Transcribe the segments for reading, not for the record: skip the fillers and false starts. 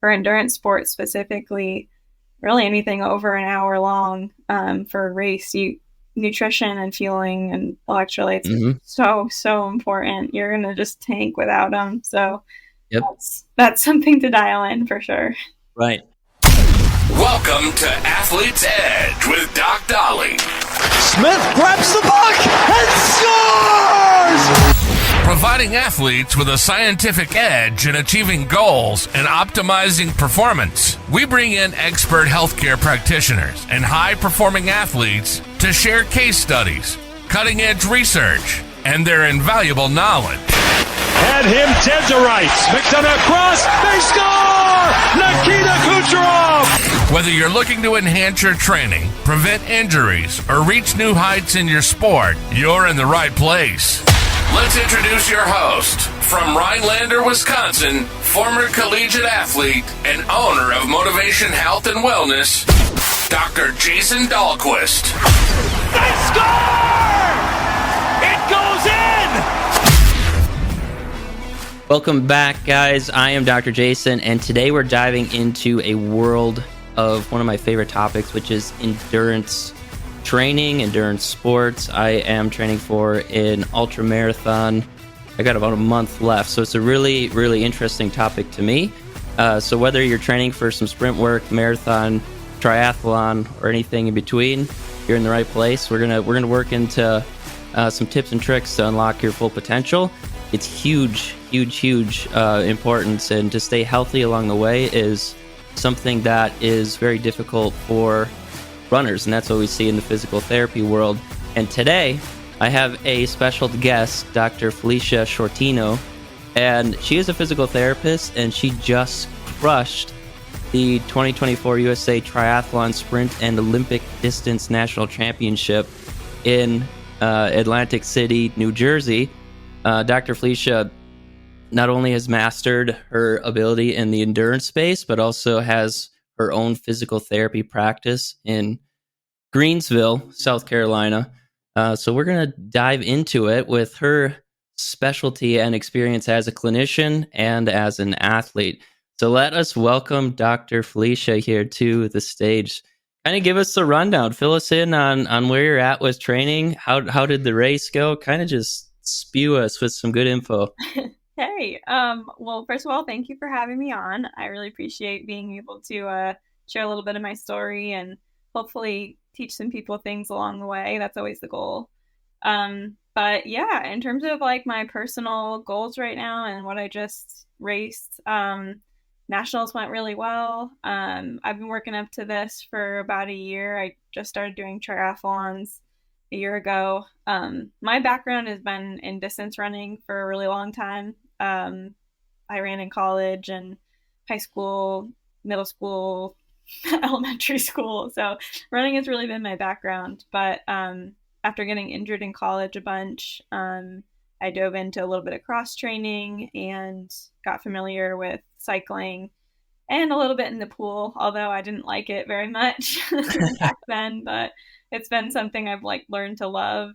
for endurance sports specifically, really anything over an hour long for a race, nutrition and fueling and electrolytes are so important. You're gonna just tank without them. So that's something to dial in for sure. Right. Welcome to Athlete's Edge with Doc Dolly. Smith grabs the puck and scores! Providing athletes with a scientific edge in achieving goals and optimizing performance. We bring in expert healthcare practitioners and high-performing athletes to share case studies, cutting-edge research, and their invaluable knowledge. Had him dead to rights. McDonough cross. They score! Nikita Kucherov! Whether you're looking to enhance your training, prevent injuries, or reach new heights in your sport, you're in the right place. Let's introduce your host, from Rhinelander, Wisconsin, former collegiate athlete and owner of Motivation Health and Wellness, Dr. Jayson Dahlquist. They score! It goes in! Welcome back, guys. I am Dr. Jayson, and today we're diving into a world of one of my favorite topics, which is endurance training, endurance sports. I am training for an ultra marathon. I got about a month left, so it's a really, really interesting topic to me. So whether you're training for some sprint work, marathon, triathlon, or anything in between, you're in the right place. We're gonna work into some tips and tricks to unlock your full potential. It's huge importance, and to stay healthy along the way is something that is very difficult for runners, and that's what we see in the physical therapy world. And today I have a special guest, Dr. Felicia Sciortino, and she is a physical therapist, and she just crushed the 2024 USA Triathlon Sprint and Olympic Distance National Championship in Atlantic City, New Jersey. Dr. Felicia not only has mastered her ability in the endurance space, but also has her own physical therapy practice in Greenville, South Carolina. So we're going to dive into it with her specialty and experience as a clinician and as an athlete. So let us welcome Dr. Felicia here to the stage. Kind of give us a rundown. Fill us in on where you're at with training. How did the race go? Kind of just spew us with some good info. Hey, well, first of all, thank you for having me on. I really appreciate being able to share a little bit of my story and hopefully teach some people things along the way. That's always the goal. But yeah, in terms of like my personal goals right now and what I just raced, nationals went really well. I've been working up to this for about a year. I just started doing triathlons a year ago. My background has been in distance running for a really long time. I ran in college and high school, middle school, elementary school. So running has really been my background. But after getting injured in college a bunch, I dove into a little bit of cross training and got familiar with cycling and a little bit in the pool, although I didn't like it very much back then, but it's been something I've learned to love.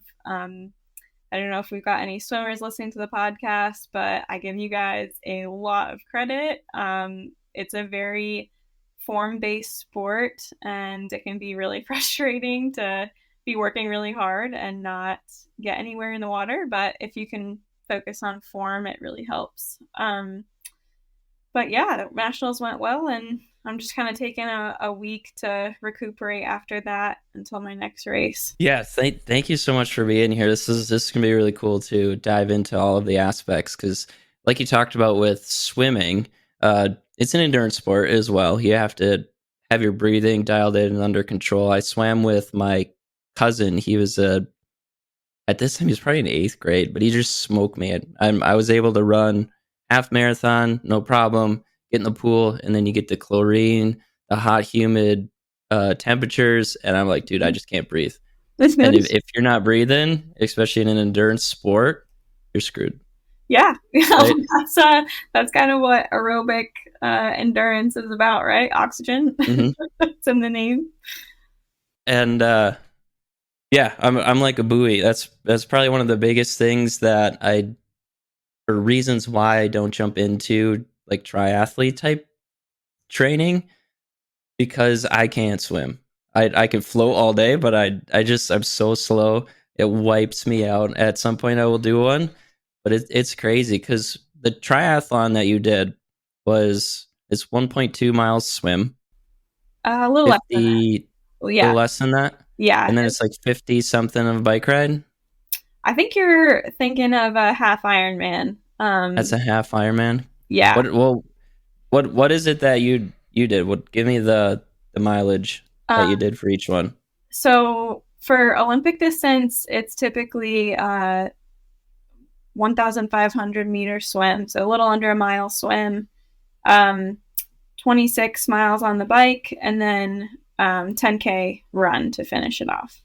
I don't know if we've got any swimmers listening to the podcast, but I give you guys a lot of credit. It's a very form-based sport, and it can be really frustrating to be working really hard and not get anywhere in the water. But if you can focus on form, it really helps. But yeah, the nationals went well, and I'm just kind of taking a week to recuperate after that until my next race. Yeah, thank you so much for being here. This is going to be really cool to dive into all of the aspects, because like you talked about with swimming, it's an endurance sport as well. You have to have your breathing dialed in and under control. I swam with my cousin. He was at this time, he was probably in 8th grade, but he just smoked me. I was able to run half marathon, no problem, get in the pool, and then you get the chlorine, the hot, humid temperatures, and I'm like, dude, I just can't breathe. And if you're not breathing, especially in an endurance sport, you're screwed. Yeah, right? That's kind of what aerobic endurance is about, right? Oxygen. It's in the name. And yeah, I'm like a buoy. That's probably one of the biggest things that or reasons why I don't jump into like triathlete type training because I can't swim. I can float all day, but I'm so slow. It wipes me out. At some point I will do one, but it's crazy because the triathlon that you did it's 1.2 miles swim, A little less than that. 50, Well, a yeah. little less than that. Yeah. And then it's like 50 something of a bike ride. I think you're thinking of a half Ironman. That's a half Ironman. Yeah. What is it that you did? Give me the mileage that you Um, did for each one. so for Olympic distance, it's typically 1,500 meter swim, so a little under a mile swim, um, 26 miles on the bike, and then 10K run to finish it off.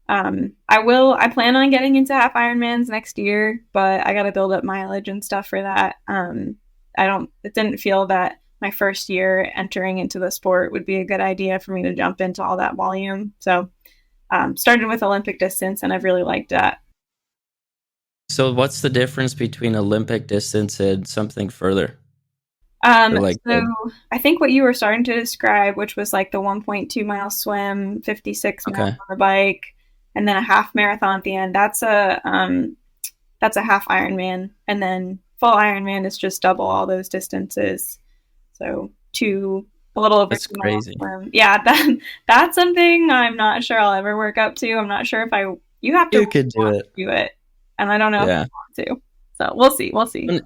I plan on getting into half Ironmans next year, but I got to build up mileage and stuff for that. It didn't feel that my first year entering into the sport would be a good idea for me to jump into all that volume. So, started with Olympic distance and I've really liked that. So what's the difference between Olympic distance and something further? So I think what you were starting to describe, which was like the 1.2 mile swim, 56 miles on the bike, and then a half marathon at the end. That's a half Ironman, and then full Ironman is just double all those distances. So a little over. That's crazy. Yeah, that's something I'm not sure I'll ever work up to. I'm not sure if you have to. You could do it, and I don't know if I want to. So we'll see.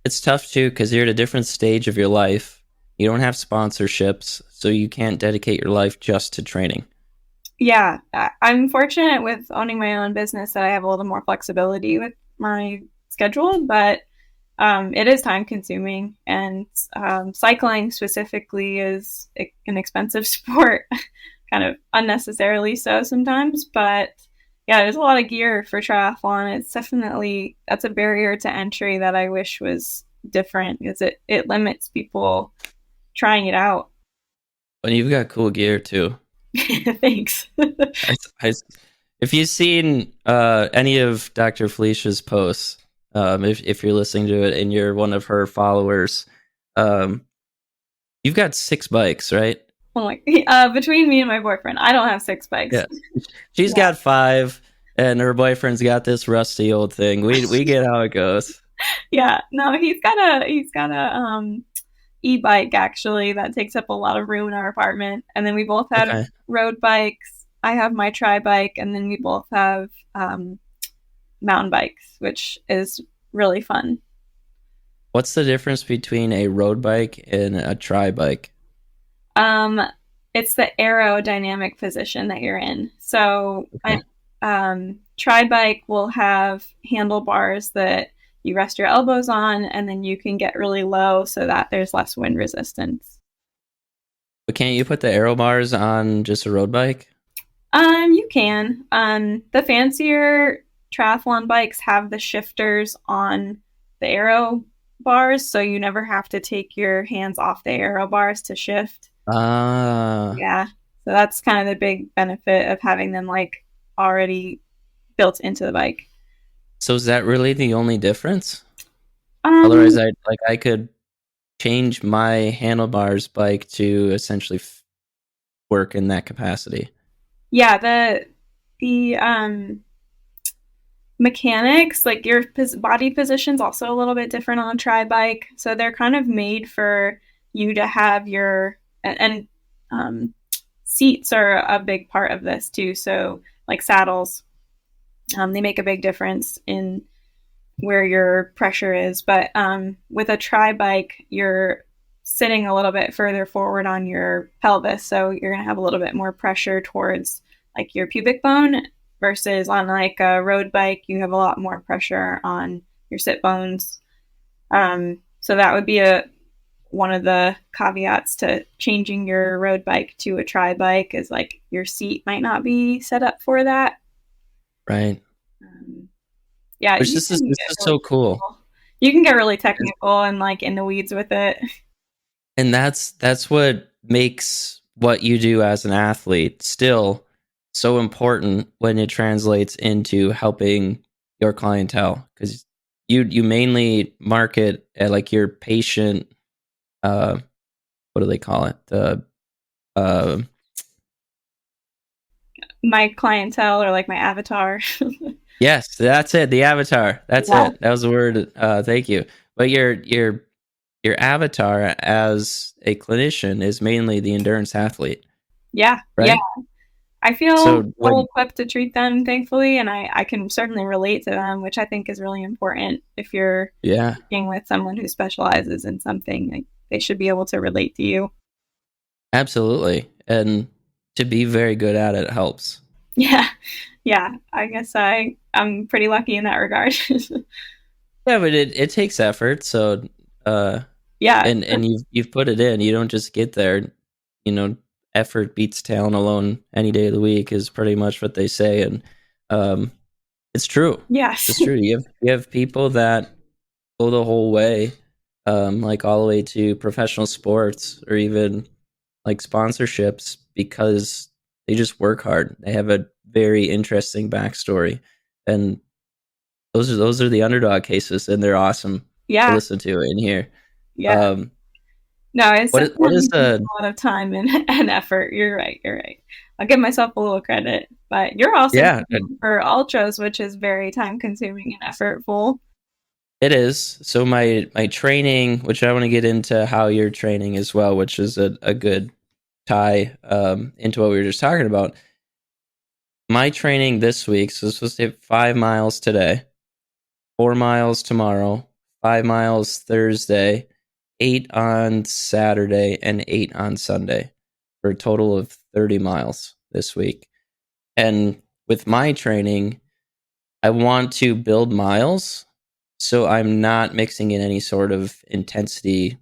It's tough too because you're at a different stage of your life. You don't have sponsorships, so you can't dedicate your life just to training. Yeah, I'm fortunate with owning my own business that I have a little more flexibility with my schedule, but it is time consuming, and cycling specifically is an expensive sport, kind of unnecessarily so sometimes, but yeah, there's a lot of gear for triathlon. It's definitely, that's a barrier to entry that I wish was different because it limits people trying it out. But you've got cool gear too. Thanks. If you've seen any of Dr. Felicia's posts, if you're listening to it and you're one of her followers, you've got 6 bikes, right? Between me and my boyfriend, I don't have 6 bikes. Yeah. She's got 5, and her boyfriend's got this rusty old thing. We get how it goes. Yeah, no, he's got a e-bike actually that takes up a lot of room in our apartment, and then we both have road bikes. I have my tri bike, and then we both have mountain bikes, which is really fun. What's the difference between a road bike and a tri bike? It's the aerodynamic position that you're in. So, tri bike will have handlebars that you rest your elbows on, and then you can get really low so that there's less wind resistance. But can't you put the aero bars on just a road bike? You can. The fancier triathlon bikes have the shifters on the aero bars, so you never have to take your hands off the aero bars to shift. Yeah. So that's kind of the big benefit of having them like already built into the bike. So is that really the only difference? Otherwise, I could change my handlebars bike to essentially work in that capacity. Yeah, the mechanics, like your body position's also a little bit different on a tri bike, so they're kind of made for you to have your and seats are a big part of this too. So like saddles, they make a big difference in where your pressure is. But with a tri bike, you're sitting a little bit further forward on your pelvis, so you're going to have a little bit more pressure towards like your pubic bone, versus on like a road bike, you have a lot more pressure on your sit bones. So that would be one of the caveats to changing your road bike to a tri bike, is like your seat might not be set up for that. Right. Yeah. Which this is so cool. You can get really technical and like in the weeds with it. And that's what makes what you do as an athlete still so important when it translates into helping your clientele, because you mainly market at like your patient what do they call it? The uh, My clientele, or like my avatar. yes, that's it. The avatar. That's Yeah. it. That was the word. Thank you. But your avatar as a clinician is mainly the endurance athlete, Yeah. right? Yeah. I feel So well when equipped to treat them, thankfully, and I can certainly relate to them, which I think is really important. If you're yeah, working with someone who specializes in something, like, they should be able to relate to you. absolutely, and to be very good at it helps. Yeah. Yeah. I guess I'm pretty lucky in that regard. Yeah, but it takes effort. So uh, Yeah. and you've put it in. You don't just get there. You know, effort beats talent alone any day of the week is pretty much what they say, and um, it's true. Yes. It's true. You have people that go the whole way, like all the way to professional sports or even like sponsorships because they just work hard. They have a very interesting backstory, and those are the underdog cases, and they're awesome to Yeah. listen to and hear. Yeah. Um, No, it's what is definitely takes the a lot of time and effort. You're right. You're right. I'll give myself a little credit, but you're also yeah? for ultras, which is very time consuming and effortful. It is. So my training, which I want to get into how you're training as well, which is a good tie into what we were just talking about. My training this week, so it's supposed to hit 5 miles today, 4 miles tomorrow, 5 miles Thursday, 8 on Saturday, and 8 on Sunday, for a total of 30 miles this week. And with my training, I want to build miles, so I'm not mixing in any sort of intensity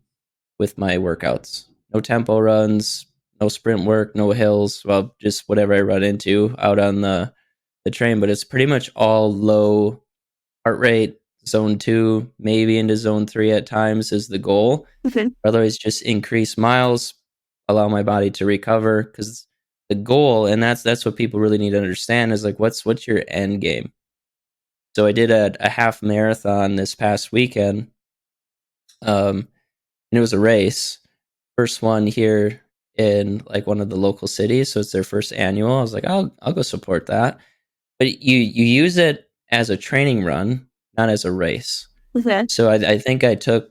with my workouts. No tempo runs, no sprint work, no hills. Well, just whatever I run into out on the train. But it's pretty much all low heart rate, zone 2, maybe into zone 3 at times is the goal. Okay. Otherwise, just increase miles, allow my body to recover. Because the goal, and that's what people really need to understand, is like what's your end game. So I did a half marathon this past weekend, and it was a race, first one here in like one of the local cities. So it's their first annual. I was like, I'll go support that. But you use it as a training run, not as a race. Okay. So I think I took,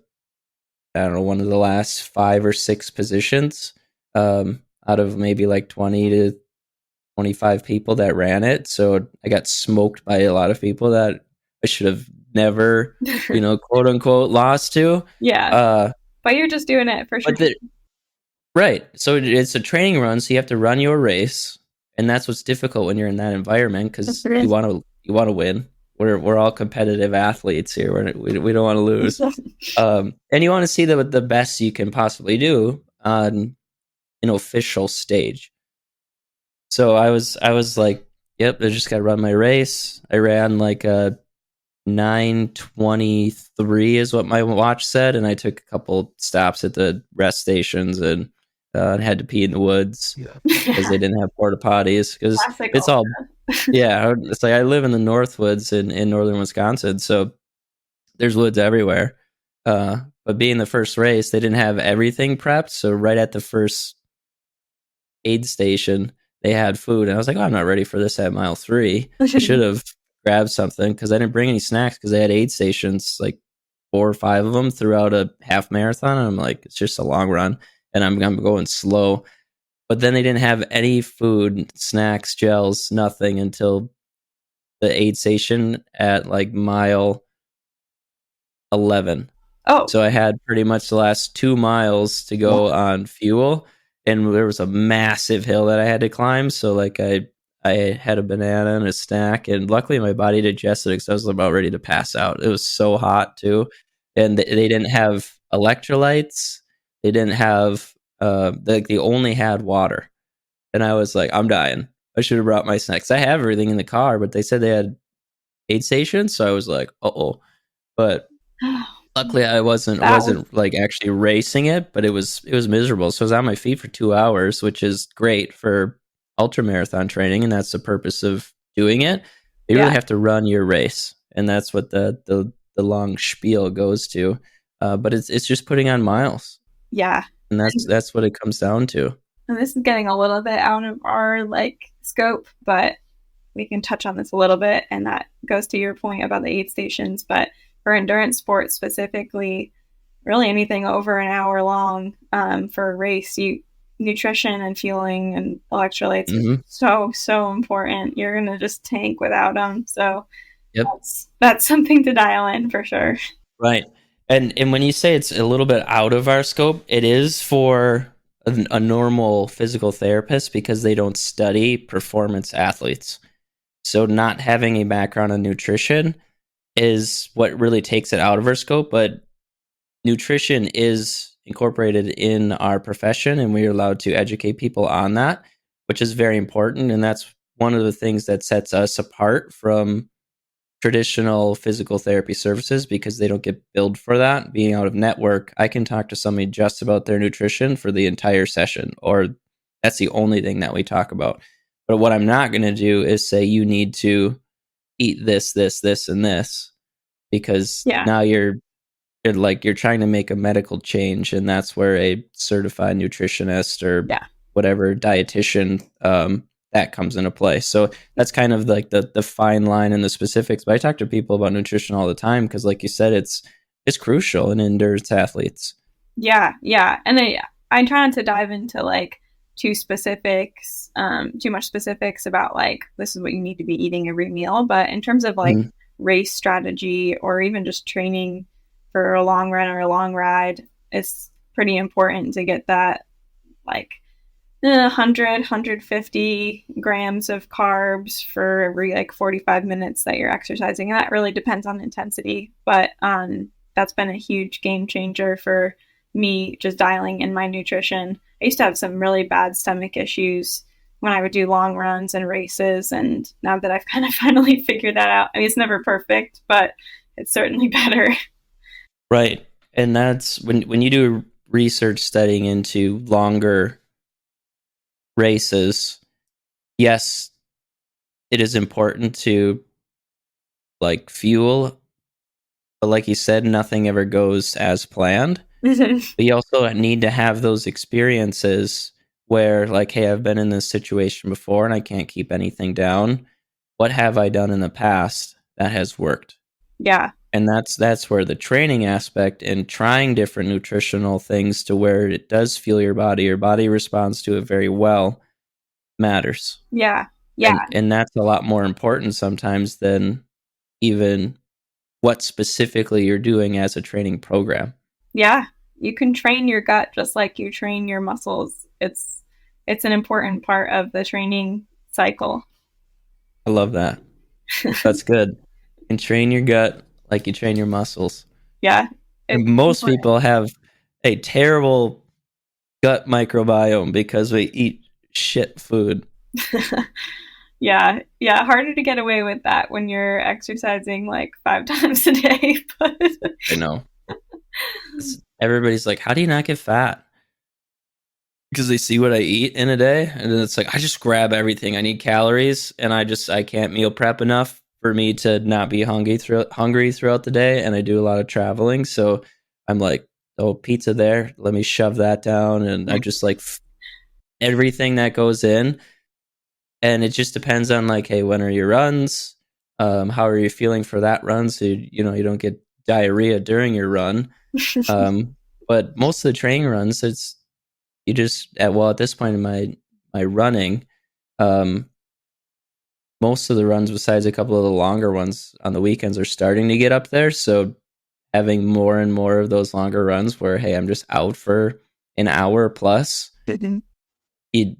I don't know, one of the last 5 or 6 positions out of maybe like 20 to 25 people that ran it. So I got smoked by a lot of people that I should have never, quote unquote, lost to. Yeah. But you're just doing it for sure. Right. So it's a training run. So you have to run your race, and that's what's difficult when you're in that environment because you want to win. We're all competitive athletes here. We don't want to lose. And you want to see the best you can possibly do on an official stage. So I was like, yep, I just got to run my race. I ran like a 9:23 is what my watch said, and I took a couple stops at the rest stations and had to pee in the woods because they didn't have porta potties. Because it's all, yeah, it's like I live in the Northwoods in northern Wisconsin, so there's woods everywhere. But being the first race, they didn't have everything prepped. So right at the first aid station, they had food, and I was like, oh, I'm not ready for this at mile 3. I should have grabbed something because I didn't bring any snacks because they had aid stations, like 4 or 5 of them throughout a half marathon. And I'm like, it's just a long run, and I'm going slow. But then they didn't have any food, snacks, gels, nothing until the aid station at like mile 11. Oh, so I had pretty much the last 2 miles to go on fuel, and there was a massive hill that I had to climb. So like I had a banana and a snack, and luckily my body digested it because I was about ready to pass out. It was so hot too, and they didn't have electrolytes. They didn't have they only had water, and I was like, I'm dying. I should have brought my snacks. I have everything in the car, but they said they had aid stations, so I was like, uh-oh. But luckily I wasn't like actually racing it, but it was miserable. So I was on my feet for 2 hours, which is great for ultra marathon training, and that's the purpose of doing it. You really have to run your race, and that's what the long spiel goes to. But it's just putting on miles. Yeah. And that's what it comes down to. And this is getting a little bit out of our scope, but we can touch on this a little bit, and that goes to your point about the aid stations. But for endurance sports specifically, really anything over an hour long for a race, nutrition and fueling and electrolytes are so important. You're gonna just tank without them. So that's something to dial in for sure. Right. And when you say it's a little bit out of our scope, it is for a normal physical therapist because they don't study performance athletes. So not having a background in nutrition is what really takes it out of our scope. But nutrition is incorporated in our profession, and we're allowed to educate people on that, which is very important. And that's one of the things that sets us apart from traditional physical therapy services, because they don't get billed for that. Being out of network, I can talk to somebody just about their nutrition for the entire session, or that's the only thing that we talk about. But what I'm not going to do is say you need to eat this, and this, because now you're trying to make a medical change, and that's where a certified nutritionist or whatever dietitian that comes into play. So that's kind of like the fine line and the specifics. But I talk to people about nutrition all the time because, like you said, it's crucial in endurance athletes. Yeah. And I try not to dive into too much specifics about this is what you need to be eating every meal. But in terms of race strategy or even just training for a long run or a long ride, it's pretty important to get that 150 grams of carbs for every 45 minutes that you're exercising. And that really depends on intensity. But that's been a huge game changer for me, just dialing in my nutrition. I used to have some really bad stomach issues when I would do long runs and races. And now that I've kind of finally figured that out, I mean, it's never perfect, but it's certainly better. Right. And that's when you do research studying into longer races, yes, it is important to fuel, but like you said, nothing ever goes as planned. But you also need to have those experiences where hey, I've been in this situation before and I can't keep anything down. What have I done in the past that has worked? Yeah. And that's where the training aspect and trying different nutritional things to where it does fuel your body responds to it very well, matters. Yeah. And that's a lot more important sometimes than even what specifically you're doing as a training program. Yeah. You can train your gut just like you train your muscles. It's an important part of the training cycle. I love that. That's good. And train your gut like you train your muscles. Yeah. Most people have a terrible gut microbiome because we eat shit food. Yeah. Harder to get away with that when you're exercising 5 times a day. But I know. Everybody's like, how do you not get fat? Because they see what I eat in a day, and then it's I just grab everything. I need calories, and I can't meal prep enough for me to not be hungry throughout the day, and I do a lot of traveling, so I'm oh, pizza there, let me shove that down, and I just everything that goes in, and it just depends on hey, when are your runs, how are you feeling for that run, so you don't get diarrhea during your run. But most of the training runs, it's you just at this point in my running, most of the runs besides a couple of the longer ones on the weekends are starting to get up there. So having more and more of those longer runs where, hey, I'm just out for an hour plus, you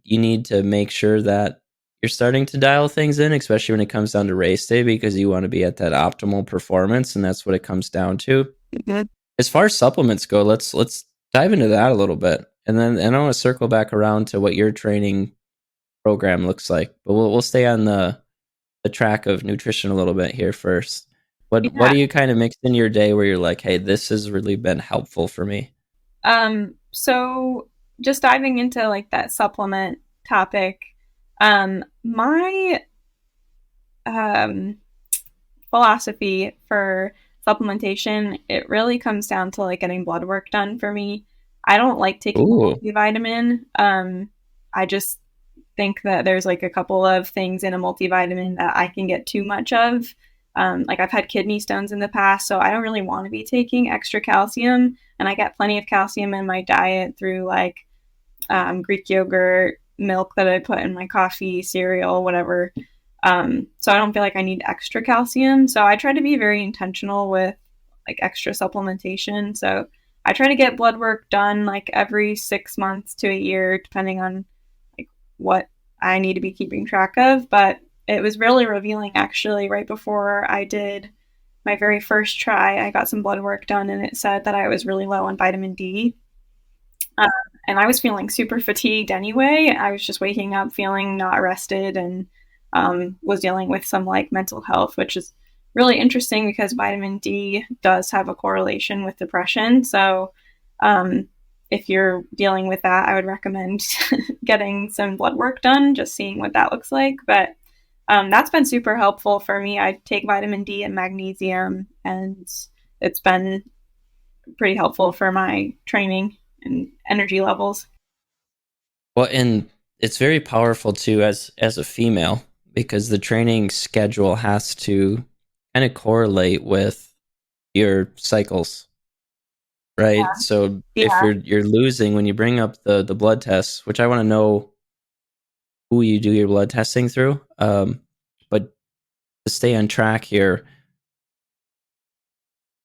need to make sure that you're starting to dial things in, especially when it comes down to race day, because you want to be at that optimal performance, and that's what it comes down to. As far as supplements go, let's dive into that a little bit, and I want to circle back around to what your training program looks like. But we'll stay on the track of nutrition a little bit here first. What do you kind of mix in your day where you're like, hey, this has really been helpful for me? So just diving into that supplement topic, my philosophy for supplementation, it really comes down to getting blood work done for me. I don't like taking Ooh. a multivitamin. I just think that there's like a couple of things in a multivitamin that I can get too much of. Like I've had kidney stones in the past, so I don't really want to be taking extra calcium. And I get plenty of calcium in my diet through like Greek yogurt, milk that I put in my coffee, cereal, whatever. So I don't feel like I need extra calcium. So I try to be very intentional with like extra supplementation. So I try to get blood work done like every 6 months to a year, depending on like what I need to be keeping track of. But it was really revealing actually right before I did my very first try. I got some blood work done and it said that I was really low on vitamin D. Um, and I was feeling super fatigued anyway. I was just waking up feeling not rested and was dealing with some like mental health, which is really interesting because vitamin D does have a correlation with depression. So if you're dealing with that, I would recommend getting some blood work done, just seeing what that looks like. But that's been super helpful for me. I take vitamin D and magnesium, and it's been pretty helpful for my training and energy levels. Well, and it's very powerful too as a female because the training schedule has to kind of correlate with your cycles, right? So if Yeah. you're losing when you bring up the blood tests, which I want to know who you do your blood testing through, but to stay on track here,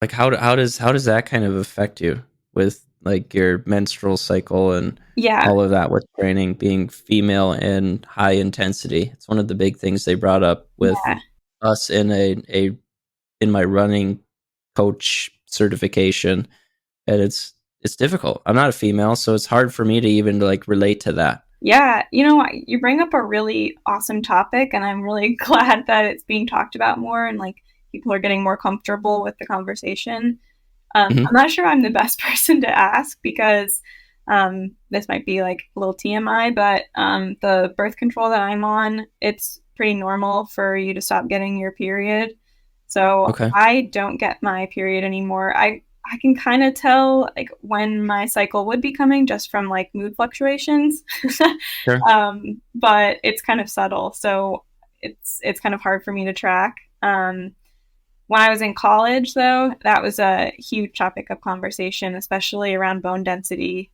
like how does that kind of affect you with like your menstrual cycle and Yeah. all of that with training being female and high intensity? It's one of the big things they brought up with Yeah. us in my running coach certification, and it's difficult. I'm not a female, so it's hard for me to even like relate to that. Yeah, you know, you bring up a really awesome topic, and I'm really glad that it's being talked about more and like people are getting more comfortable with the conversation. Hmm. I'm not sure I'm the best person to ask because this might be like a little TMI, but the birth control that I'm on, it's pretty normal for you to stop getting your period. So Okay. I don't get my period anymore. I can kind of tell like when my cycle would be coming just from like mood fluctuations. Sure. But it's kind of subtle, so it's kind of hard for me to track. When I was in college, though, that was a huge topic of conversation, especially around bone density.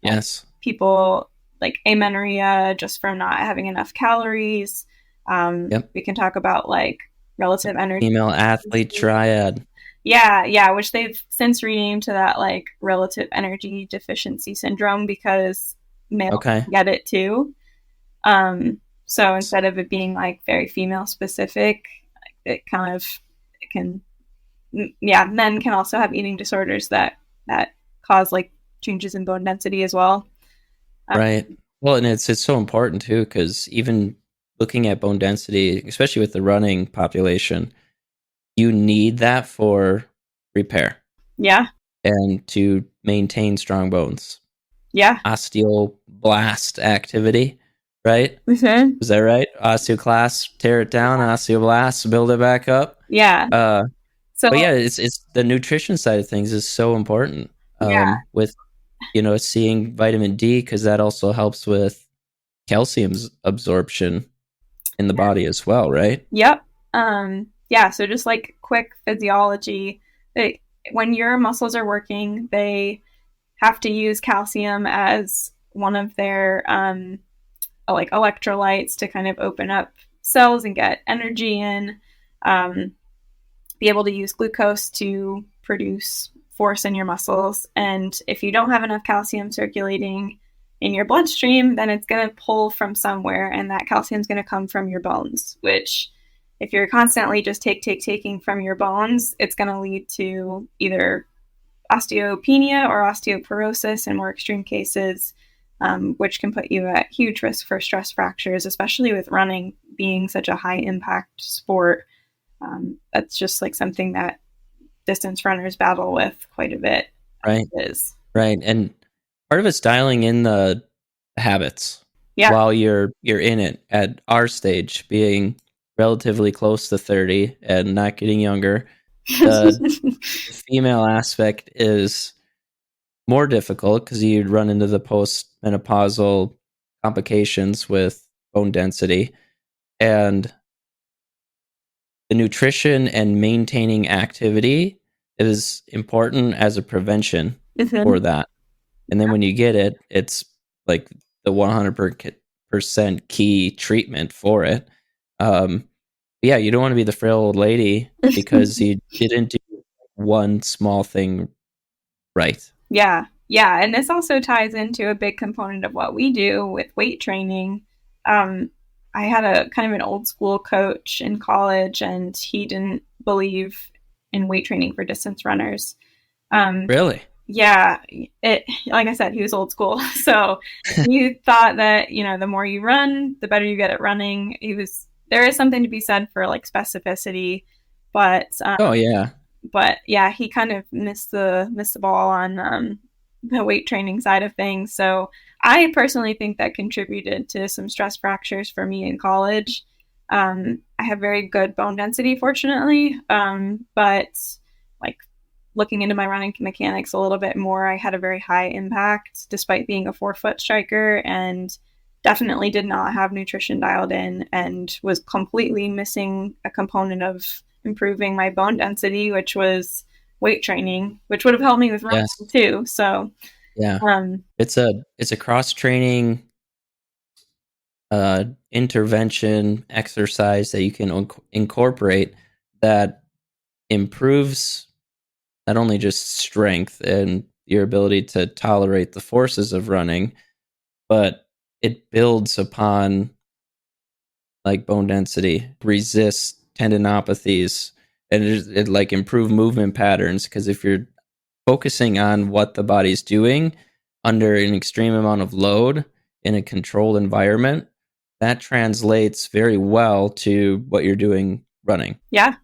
Yes. People like amenorrhea just from not having enough calories. Yep. We can talk about like relative energy. Female athlete triad. Yeah, yeah, which they've since renamed to that like relative energy deficiency syndrome because males Okay. get it too. So instead of it being like very female specific, it kind of it can, yeah, men can also have eating disorders that cause like changes in bone density as well. Right. Well, and it's so important too because even looking at bone density, especially with the running population, you need that for repair Yeah, and to maintain strong bones. yeah. Osteoblast activity, right? Mhm. Is that right? Osteoclast, tear it down, osteoblast, build it back up. Yeah. Uh, So but yeah, it's the nutrition side of things is so important. yeah, With seeing vitamin D because that also helps with calcium's absorption in the body as well, right? yep. Yeah, so just like quick physiology, they, when your muscles are working, they have to use calcium as one of their like electrolytes to kind of open up cells and get energy in. Um, be able to use glucose to produce force in your muscles. And if you don't have enough calcium circulating in your bloodstream, then it's going to pull from somewhere, and that calcium is going to come from your bones, which if you're constantly just taking from your bones, it's going to lead to either osteopenia or osteoporosis in more extreme cases, which can put you at huge risk for stress fractures, especially with running being such a high impact sport. That's just like something that distance runners battle with quite a bit. Right. Is Right. And part of it's dialing in the habits yeah, while you're in it at our stage, being relatively close to 30 and not getting younger. The female aspect is more difficult because you'd run into the postmenopausal complications with bone density, and the nutrition and maintaining activity is important as a prevention for that. And then when you get it, it's like the 100% key treatment for it. Yeah, you don't want to be the frail old lady because you didn't do one small thing right. Yeah. Yeah. And this also ties into a big component of what we do with weight training. I had a kind of an old school coach in college, and he didn't believe in weight training for distance runners. Really? Yeah, like I said, he was old school. So he thought that, the more you run, the better you get at running. There is something to be said for like specificity, but oh yeah. But yeah, he kind of missed the ball on the weight training side of things. So I personally think that contributed to some stress fractures for me in college. I have very good bone density, fortunately, but like looking into my running mechanics a little bit more, I had a very high impact despite being a 4-foot striker, and definitely did not have nutrition dialed in, and was completely missing a component of improving my bone density, which was weight training, which would have helped me with running too. So yeah, it's a cross training intervention exercise that you can incorporate that improves not only just strength and your ability to tolerate the forces of running, but it builds upon like bone density, resists tendinopathies, and it like improve movement patterns. Because if you're focusing on what the body's doing under an extreme amount of load in a controlled environment, that translates very well to what you're doing running. Yeah.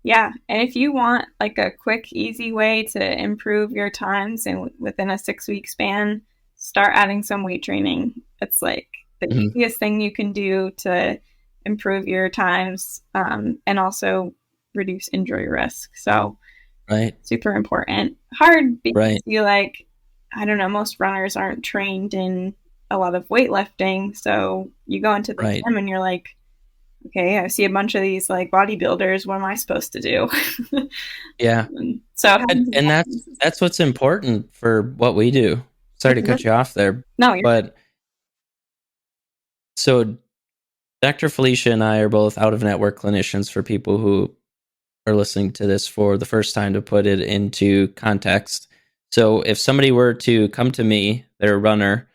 Yeah. And if you want like a quick, easy way to improve your times and within a 6-week span, start adding some weight training. It's like the easiest thing you can do to improve your times, and also reduce injury risk. So super important. Hard because you I don't know, most runners aren't trained in a lot of weightlifting. So you go into the gym and you're like, okay, I see a bunch of these like bodybuilders. What am I supposed to do? Yeah. So and that's what's important for what we do. Sorry to cut you off there. No, but so Dr. Felicia and I are both out-of-network clinicians, for people who are listening to this for the first time, to put it into context. So if somebody were to come to me, they're a runner,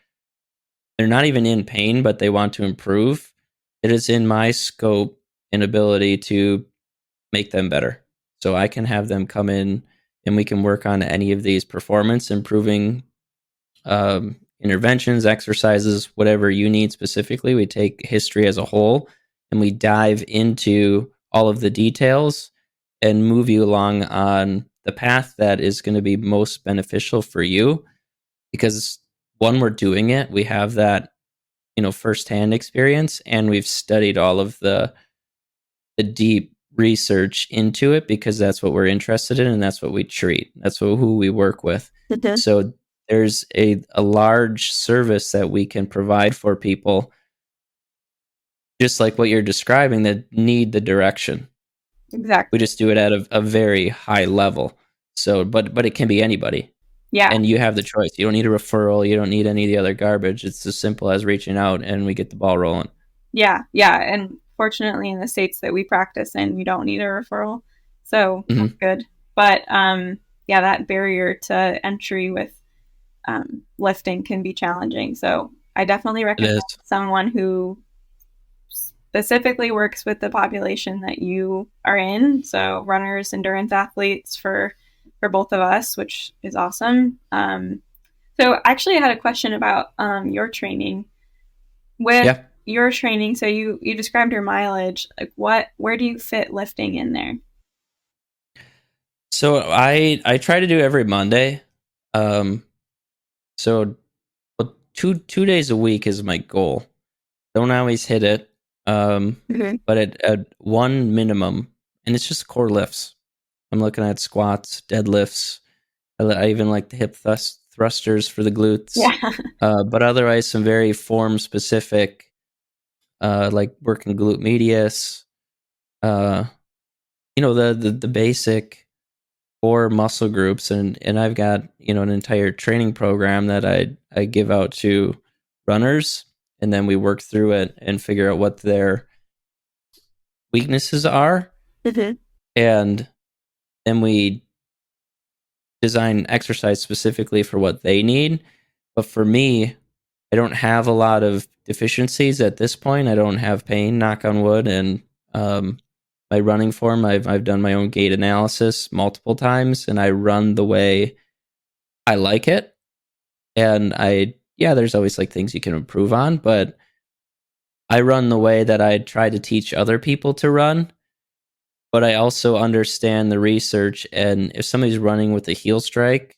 they're not even in pain, but they want to improve, it is in my scope and ability to make them better. So I can have them come in and we can work on any of these performance improving interventions, exercises, whatever you need specifically. We take history as a whole and we dive into all of the details and move you along on the path that is going to be most beneficial for you. Because one, we're doing it, we have that, firsthand experience, and we've studied all of the deep research into it, because that's what we're interested in and that's what we treat. That's who we work with. So there's a large service that we can provide for people, just like what you're describing, that need the direction. Exactly. We just do it at a very high level. So, but it can be anybody. Yeah. And you have the choice. You don't need a referral. You don't need any of the other garbage. It's as simple as reaching out and we get the ball rolling. Yeah. Yeah. And fortunately, in the states that we practice in, you don't need a referral. So that's good. But yeah, that barrier to entry with lifting can be challenging. So I definitely recommend someone who specifically works with the population that you are in. So runners, endurance athletes for both of us, which is awesome. So actually I had a question about your training. With your training, so you described your mileage. Like where do you fit lifting in there? So I try to do every Monday. So 2 days a week is my goal. Don't always hit it. But at one minimum, and it's just core lifts. I'm looking at squats, deadlifts. I even like the hip thrusters for the glutes. Yeah. But otherwise, some very form specific, like working glute medius. The basic core muscle groups, and I've got an entire training program that I give out to runners, and then we work through it and figure out what their weaknesses are, and then we design exercise specifically for what they need. But for me, I don't have a lot of deficiencies at this point. I don't have pain, knock on wood, and my running form, I've done my own gait analysis multiple times, and I run the way I like it. And there's always like things you can improve on, but I run the way that I try to teach other people to run. But I also understand the research, and if somebody's running with a heel strike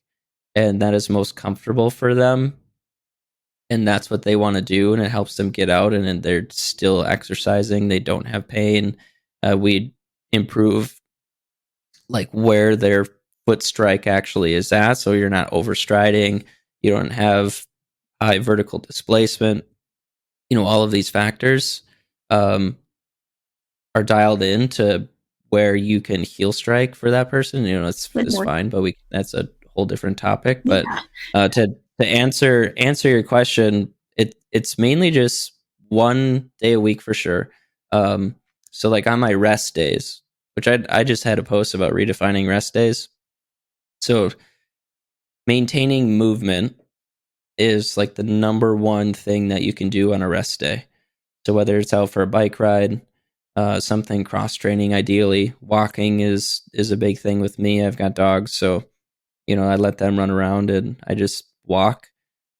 and that is most comfortable for them, and that's what they want to do, and it helps them get out, and they're still exercising, they don't have pain, we improve like where their foot strike actually is at, so you're not overstriding, you don't have high vertical displacement. All of these factors are dialed in to where you can heel strike for that person. It's fine, but that's a whole different topic. But to answer your question, it's mainly just 1 day a week for sure. So like on my rest days, which I just had a post about redefining rest days. So maintaining movement is like the number one thing that you can do on a rest day. So whether it's out for a bike ride, something cross training, ideally walking is a big thing with me. I've got dogs, so I let them run around and I just walk,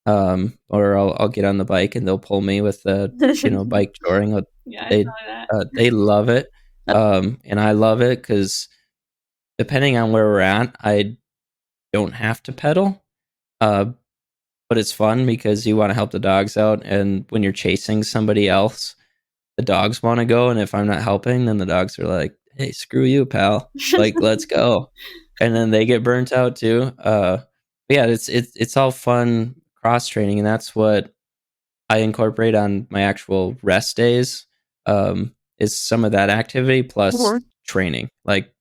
or I'll get on the bike and they'll pull me with the bike touring. Yeah, they love it, and I love it because depending on where we're at, I don't have to pedal, but it's fun because you want to help the dogs out, and when you're chasing somebody else, the dogs want to go, and if I'm not helping, then the dogs are like, hey, screw you, pal, like let's go, and then they get burnt out too. It's all fun cross training, and that's what I incorporate on my actual rest days, is some of that activity plus training, like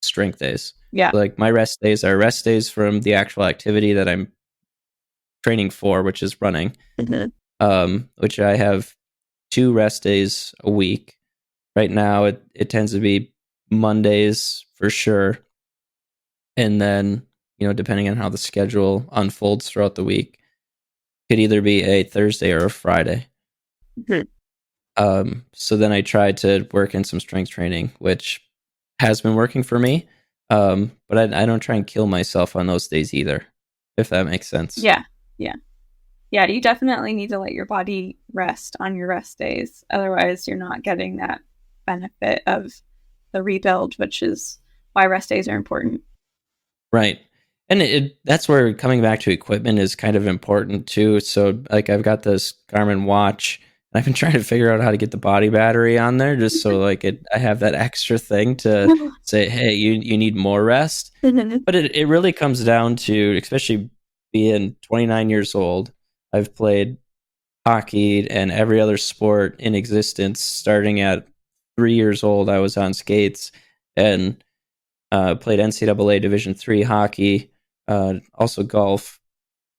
strength days. Yeah. So like my rest days are rest days from the actual activity that I'm training for, which is running, which I have 2 rest days a week. Right now, it tends to be Mondays for sure. And then, depending on how the schedule unfolds throughout the week, could either be a Thursday or a Friday. So then I try to work in some strength training, which has been working for me. But I don't try and kill myself on those days either, if that makes sense. Yeah. You definitely need to let your body rest on your rest days. Otherwise, you're not getting that benefit of the rebuild, which is why rest days are important. Right. And that's where coming back to equipment is kind of important too. So like I've got this Garmin watch, and I've been trying to figure out how to get the body battery on there just so like I have that extra thing to say, hey, you need more rest. But it really comes down to, especially being 29 years old, I've played hockey and every other sport in existence. Starting at 3 years old, I was on skates and played NCAA Division III hockey, also golf.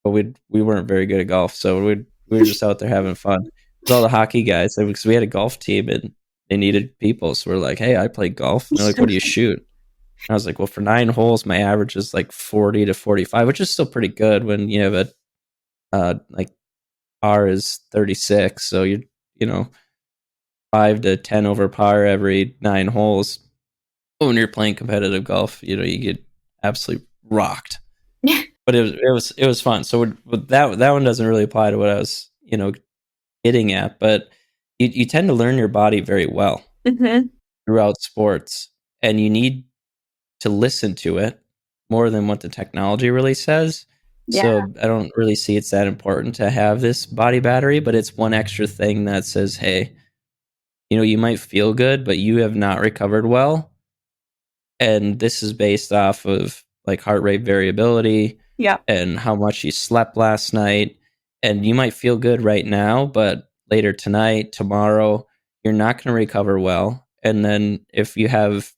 But we weren't very good at golf, so we were just out there having fun. With all the hockey guys, because we had a golf team and they needed people, so we're like, hey, I play golf. And they're like, what do you shoot? And I was like, well, for 9 holes, my average is like 40 to 45, which is still pretty good when you have a like par is 36, so you're 5 to 10 over par every 9 holes. But when you're playing competitive golf, you get absolutely rocked. But it was fun. So that one doesn't really apply to what I was hitting at, but you tend to learn your body very well throughout sports, and you need to listen to it more than what the technology really says. Yeah. So I don't really see it's that important to have this body battery, but it's one extra thing that says, hey, you might feel good, but you have not recovered well. And this is based off of like heart rate variability, Yeah. and how much you slept last night. And you might feel good right now, but later tonight, tomorrow, you're not going to recover well. And then if you have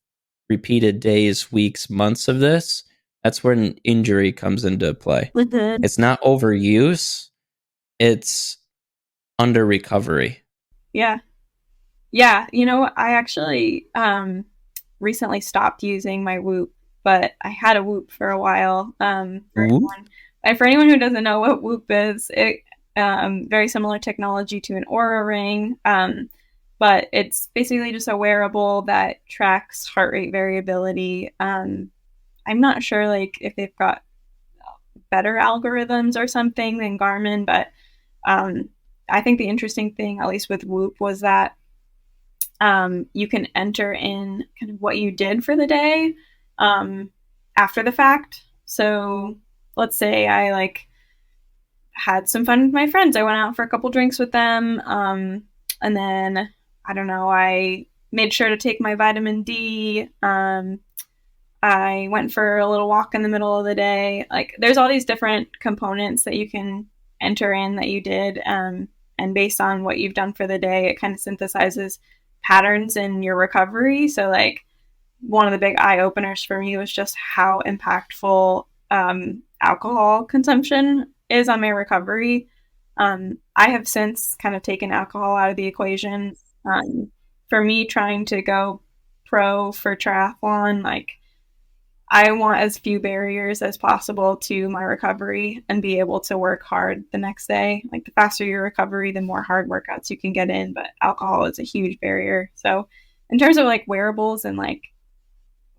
repeated days, weeks, months of this, that's when injury comes into play. It's not overuse, it's under recovery. Yeah. Yeah. I actually recently stopped using my Whoop, but I had a Whoop for a while. For anyone who doesn't know what Whoop is, it very similar technology to an Oura ring, but it's basically just a wearable that tracks heart rate variability. I'm not sure if they've got better algorithms or something than Garmin, but I think the interesting thing, at least with Whoop, was that you can enter in kind of what you did for the day after the fact. So let's say I had some fun with my friends. I went out for a couple drinks with them. And then, I don't know, I made sure to take my vitamin D. I went for a little walk in the middle of the day. There's all these different components that you can enter in that you did. And based on what you've done for the day, it kind of synthesizes patterns in your recovery. So one of the big eye openers for me was just how impactful alcohol consumption is on my recovery. I have since kind of taken alcohol out of the equation. For me, trying to go pro for triathlon, I want as few barriers as possible to my recovery and be able to work hard the next day. The faster your recovery, the more hard workouts you can get in, but alcohol is a huge barrier. So in terms of wearables and what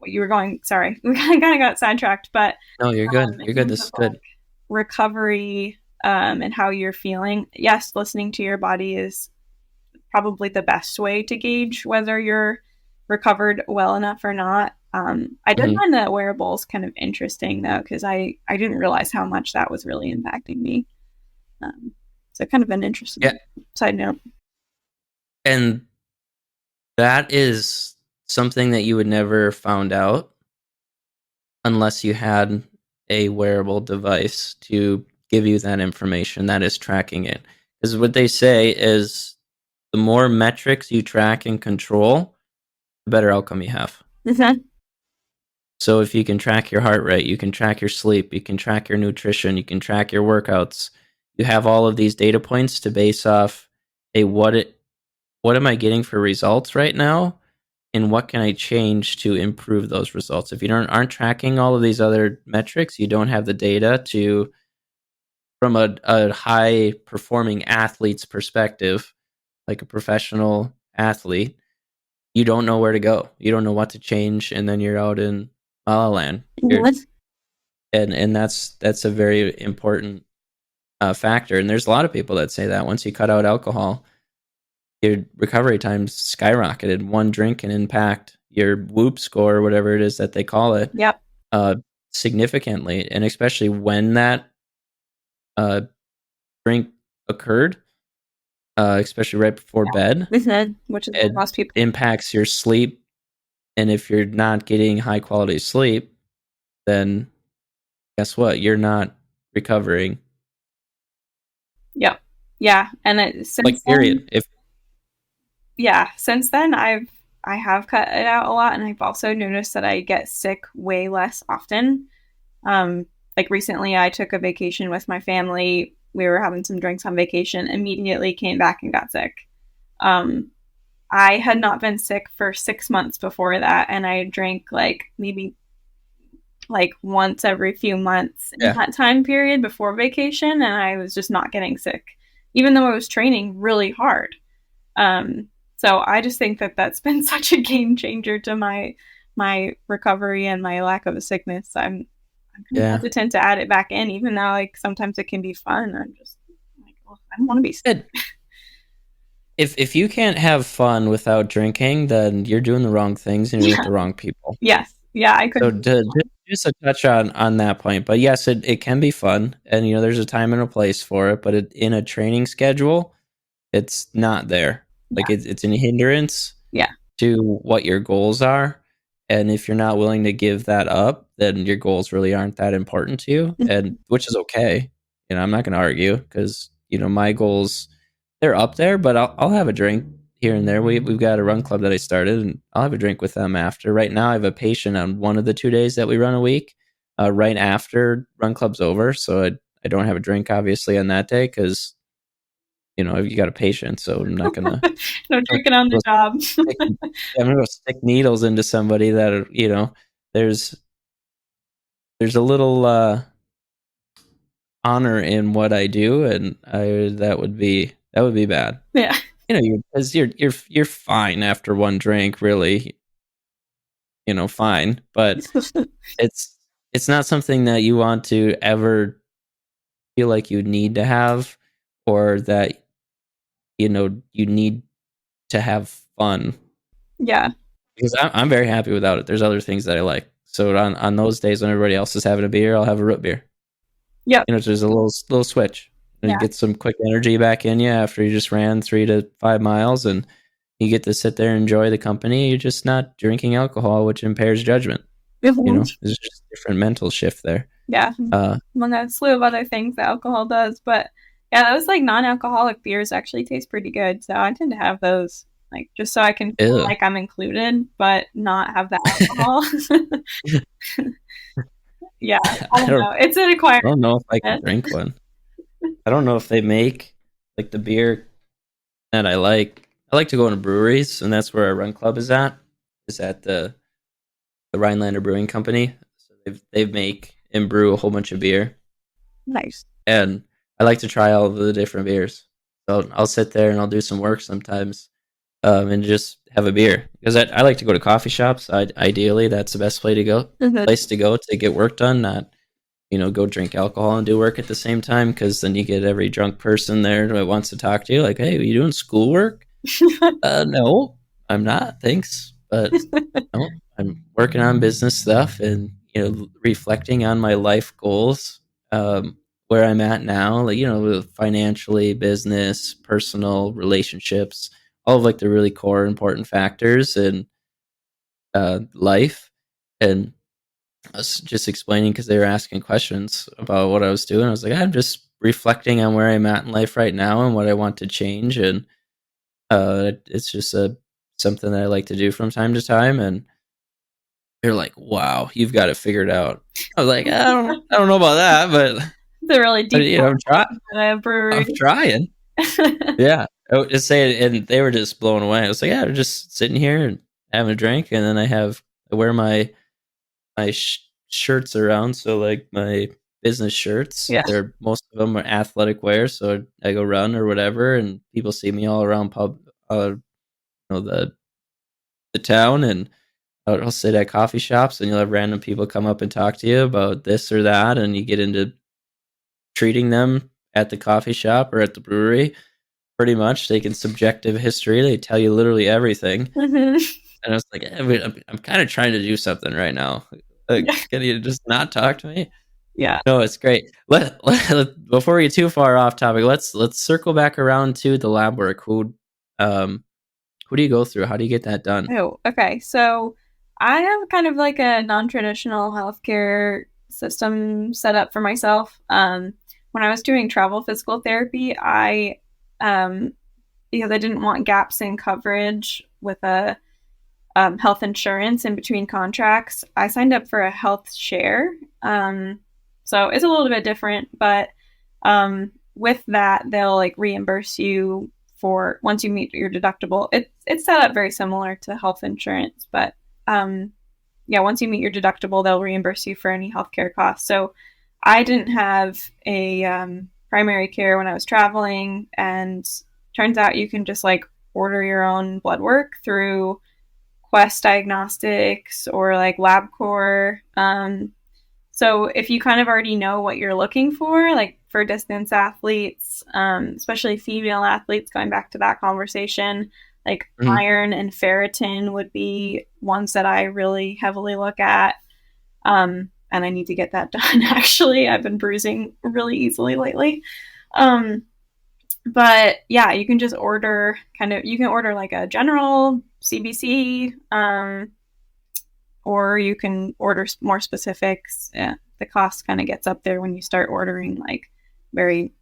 you were going, sorry, we kind of got sidetracked, but no, you're good. You're good. This is good. Recovery and how you're feeling. Yes, listening to your body is probably the best way to gauge whether you're recovered well enough or not. I did find the wearables kind of interesting though, because I didn't realize how much that was really impacting me. So kind of an interesting side note. And that is something that you would never found out unless you had a wearable device to give you that information that is tracking it. Because what they say is the more metrics you track and control, the better outcome you have. So if you can track your heart rate, you can track your sleep, you can track your nutrition, you can track your workouts, you have all of these data points to base off what am I getting for results right now, and what can I change to improve those results. If you aren't tracking all of these other metrics, you don't have the data to, from a high performing athlete's perspective, like a professional athlete, you don't know where to go. You don't know what to change, and then you're out in La La Land. And that's a very important factor. And there's a lot of people that say that once you cut out alcohol, your recovery times skyrocketed. One drink can impact your Whoop score, or whatever it is that they call it, significantly. And especially when that drink occurred, especially right before bed, which is most people impacts your sleep. And if you're not getting high quality sleep, then guess what? You're not recovering. Yeah. And since period. Since then I have cut it out a lot, and I've also noticed that I get sick way less often. Recently I took a vacation with my family. We were having some drinks on vacation, immediately came back and got sick. I had not been sick for 6 months before that, and I drank maybe once every few months in that time period before vacation, and I was just not getting sick, even though I was training really hard. So I just think that that's been such a game changer to my recovery and my lack of a sickness. I'm kind of hesitant to add it back in, even though sometimes it can be fun. I'm just I don't want to be sick. If you can't have fun without drinking, then you're doing the wrong things and you're with the wrong people. Yes. Yeah, I could. So just a touch on that point. But yes, it can be fun. And, there's a time and a place for it. But in a training schedule, it's not there. It's an hindrance to what your goals are. And if you're not willing to give that up, then your goals really aren't that important to you, and which is okay. I'm not going to argue because, my goals, they're up there, but I'll have a drink here and there. We've got a run club that I started, and I'll have a drink with them after. Right now, I have a patient on one of the 2 days that we run a week, right after run club's over. So I don't have a drink, obviously, on that day because, you got a patient. So I'm not going to. No drinking on the job. I'm going to go stick needles into somebody that, there's a little honor in what I do, and that would be bad. Yeah. Because you're fine after one drink, really. Fine, but it's not something that you want to ever feel like you need to have, or that you need to have fun. Yeah. Because I'm very happy without it. There's other things that I like. So on those days when everybody else is having a beer, I'll have a root beer. Yeah. There's a little switch. And you get some quick energy back in you after you just ran 3 to 5 miles, and you get to sit there and enjoy the company. You're just not drinking alcohol, which impairs judgment. There's just a different mental shift there. Yeah. Among a slew of other things that alcohol does. But yeah, those like non-alcoholic beers actually taste pretty good. So I tend to have those, like, just so I can feel like I'm included, but not have the alcohol. Yeah, I don't know. It's an acquired. I don't know if I can drink one. I don't know if they make like the beer that I like. I like to go into breweries, and that's where our run club is at. Is at the Rhinelander Brewing Company. So they make and brew a whole bunch of beer. Nice. And I like to try all of the different beers. So I'll sit there and I'll do some work sometimes, and just have a beer, because I like to go to coffee shops. Ideally, that's the best place to go. Place to go to get work done, not go drink alcohol and do work at the same time, because then you get every drunk person there that wants to talk to you. Like, hey, are you doing schoolwork? No, I'm not. Thanks, but no, I'm working on business stuff and reflecting on my life goals, where I'm at now, like financially, business, personal, relationships, all of like the really core important factors in life. And I was just explaining because they were asking questions about what I was doing. I was like, I'm just reflecting on where I'm at in life right now and what I want to change. And it's just something that I like to do from time to time. And they're like, wow, you've got it figured out. I was like, I don't know about that, but they're really deep. I'm trying. I'm trying. Yeah. I would just say it, and they were just blown away. I was like, yeah, we're just sitting here and having a drink. And then I wear my shirts around. So like my business shirts, most of them are athletic wear. So I go run or whatever, and people see me all around the town, and I'll sit at coffee shops, and you'll have random people come up and talk to you about this or that. And you get into treating them at the coffee shop or at the brewery, pretty much taking subjective history. They tell you literally everything. And I was like, I'm kind of trying to do something right now. Like, can you just not talk to me? Yeah. No, it's great. Before we get too far off topic, let's circle back around to the lab work. Who do you go through? How do you get that done? Oh, okay. So I have kind of like a non-traditional healthcare system set up for myself. When I was doing travel physical therapy, because I didn't want gaps in coverage with a health insurance in between contracts, I signed up for a health share. So it's a little bit different, but with that, they'll like reimburse you for once you meet your deductible. It's set up very similar to health insurance, but once you meet your deductible, they'll reimburse you for any healthcare costs. So I didn't have a primary care when I was traveling, and turns out you can just like order your own blood work through Quest Diagnostics or like LabCorp. So if you kind of already know what you're looking for, like for distance athletes, especially female athletes, going back to that conversation, like iron and ferritin would be ones that I really heavily look at. And I need to get that done. Actually, I've been bruising really easily lately. But yeah, you can just order like a general CBC, or you can order more specifics. Yeah, the cost kind of gets up there when you start ordering like very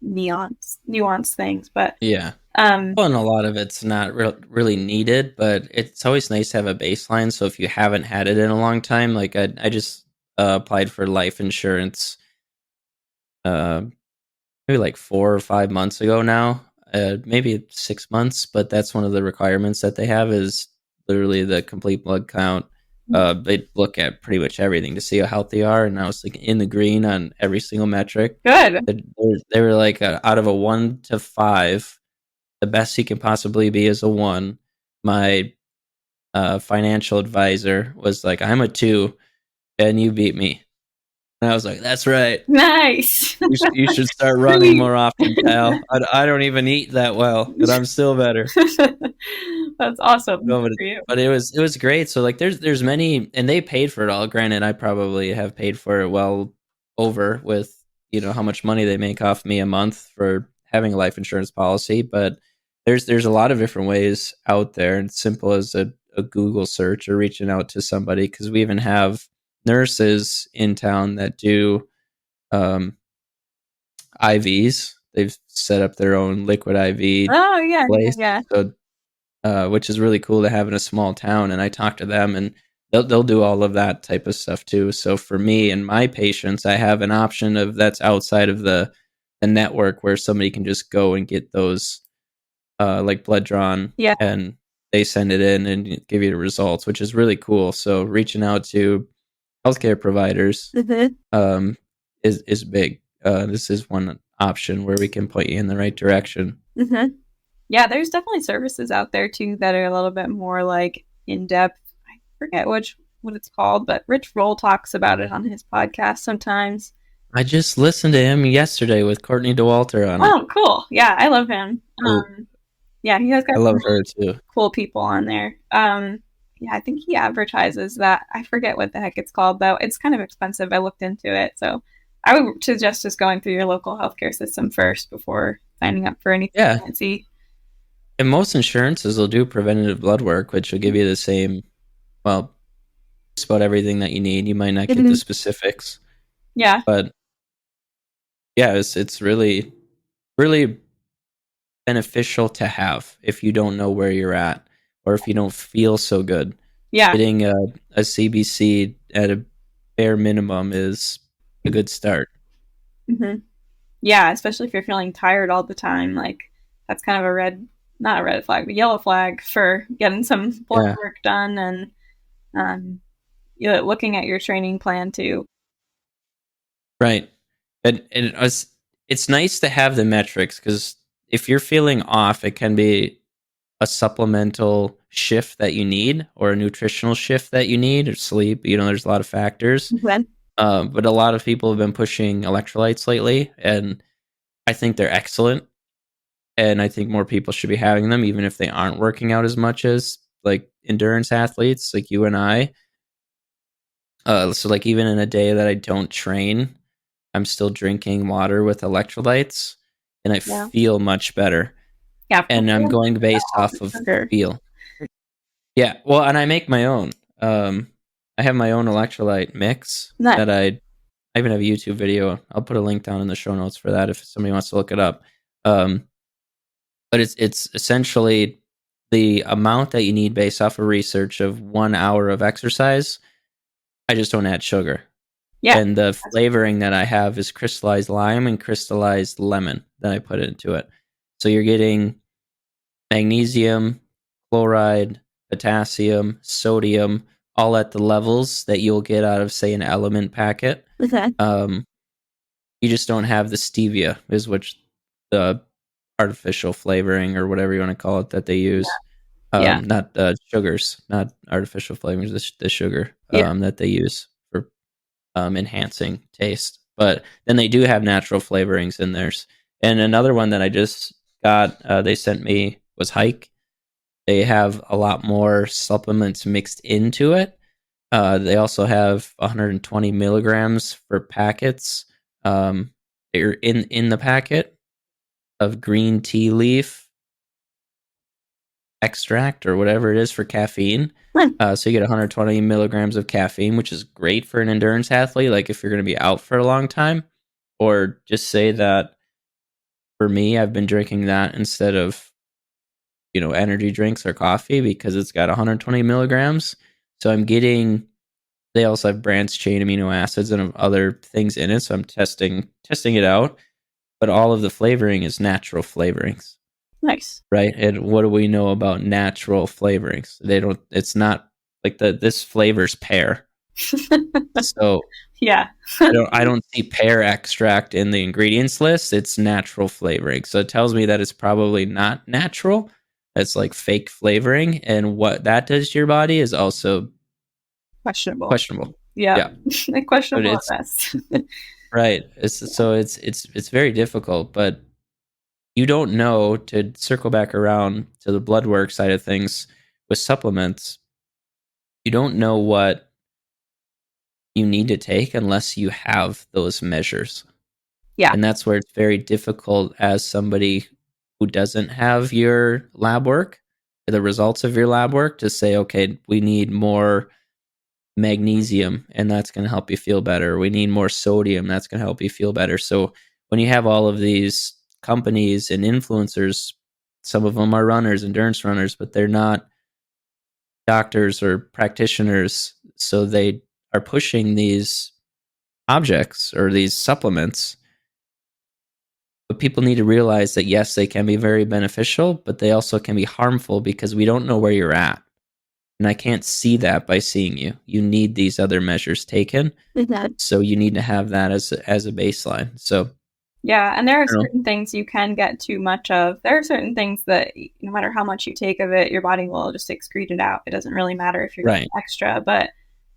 nuanced things. But Yeah. Well, and a lot of it's not really needed, but it's always nice to have a baseline. So if you haven't had it in a long time, like I just applied for life insurance uh, maybe like 4 or 5 months ago now, maybe 6 months, but that's one of the requirements that they have is literally the complete blood count. They look at pretty much everything to see how healthy you are, and I was like in the green on every single metric. good. They were like out of a 1 to 5, the best you can possibly be is a 1. My financial advisor was like, "I'm a 2, and you beat me." And I was like, "That's right. Nice. You should start running more often, pal. I don't even eat that well, and I'm still better." That's awesome. No, For you. but it was great. So like there's many, and they paid for it all. Granted, I probably have paid for it well over with how much money they make off me a month for having a life insurance policy. But there's a lot of different ways out there, and simple as a Google search or reaching out to somebody, because we even have nurses in town that do IVs. They've set up their own liquid IV Oh yeah, place. yeah. So which is really cool to have in a small town. And I talk to them, and they'll do all of that type of stuff too. So for me and my patients, I have an option of that's outside of the network where somebody can just go and get those like blood drawn, Yeah. and they send it in and give you the results, which is really cool. So reaching out to healthcare providers is big. This is one option where we can point you in the right direction. Yeah, there's definitely services out there too that are a little bit more like in depth. I forget what it's called, but Rich Roll talks about it on his podcast sometimes. I just listened to him yesterday with Courtney DeWalter on it. Oh, cool. Yeah, I love him. Yeah, he has got I love some her too. cool people on there. Yeah, I think he advertises that. I forget what the heck it's called though. It's kind of expensive. I looked into it, so I would suggest just going through your local healthcare system first before signing up for anything fancy. And most insurances will do preventative blood work, which will give you the same, well, just about everything that you need. You might not get the specifics. Yeah. But yeah, it's really, really beneficial to have if you don't know where you're at, or if you don't feel so good. Yeah. Getting a CBC at a bare minimum is a good start. Yeah, especially if you're feeling tired all the time. Like that's kind of not a red flag, but yellow flag for getting some blood work done, and looking at your training plan too. Right. And it's nice to have the metrics, because if you're feeling off, it can be a supplemental shift that you need, or a nutritional shift that you need, or sleep. There's a lot of factors. But a lot of people have been pushing electrolytes lately, and I think they're excellent. And I think more people should be having them, even if they aren't working out as much as like endurance athletes like you and I. So like even in a day that I don't train, I'm still drinking water with electrolytes, and I feel much better. Yeah. And I'm going based off of feel. Yeah. Well, and I make my own. I have my own electrolyte mix that I even have a YouTube video. I'll put a link down in the show notes for that if somebody wants to look it up. But it's essentially the amount that you need based off of research of 1 hour of exercise. I just don't add sugar. Yeah. And the flavoring that I have is crystallized lime and crystallized lemon that I put into it. So you're getting magnesium, chloride, potassium, sodium, all at the levels that you'll get out of, say, an element packet. Okay. You just don't have the stevia, is which the artificial flavoring or whatever you want to call it that they use. Not sugars, not artificial flavorings, the sugar that they use for enhancing taste. But then they do have natural flavorings in theirs. And another one that I just got, they sent me, was Hike. They have a lot more supplements mixed into it. They also have 120 milligrams for packets. In the packet of green tea leaf. extract or whatever it is for caffeine. So you get 120 milligrams of caffeine, which is great for an endurance athlete, like if you're going to be out for a long time. Or just say that for me, I've been drinking that instead of, energy drinks or coffee because it's got 120 milligrams. So they also have branched chain amino acids and other things in it. So I'm testing it out. But all of the flavoring is natural flavorings. Nice. Right. And what do we know about natural flavorings? It's not like this flavor's pear. So yeah. I don't see pear extract in the ingredients list. It's natural flavoring. So it tells me that it's probably not natural. It's like fake flavoring. And what that does to your body is also questionable. Yeah. Questionable at best. Right. It's very difficult, but you don't know, to circle back around to the blood work side of things with supplements, you don't know what you need to take unless you have those measures. Yeah. And that's where it's very difficult as somebody who doesn't have your lab work, the results of your lab work, to say, okay, we need more magnesium and that's going to help you feel better. We need more sodium. That's going to help you feel better. So when you have all of these companies and influencers, some of them are runners, endurance runners, but they're not doctors or practitioners. So they are pushing these objects or these supplements. But people need to realize that, yes, they can be very beneficial, but they also can be harmful because we don't know where you're at. And I can't see that by seeing you. You need these other measures taken. Mm-hmm. So you need to have that as a baseline. So yeah, and there are certain things you can get too much of. There are certain things that no matter how much you take of it, your body will just excrete it out. It doesn't really matter if you're getting extra. But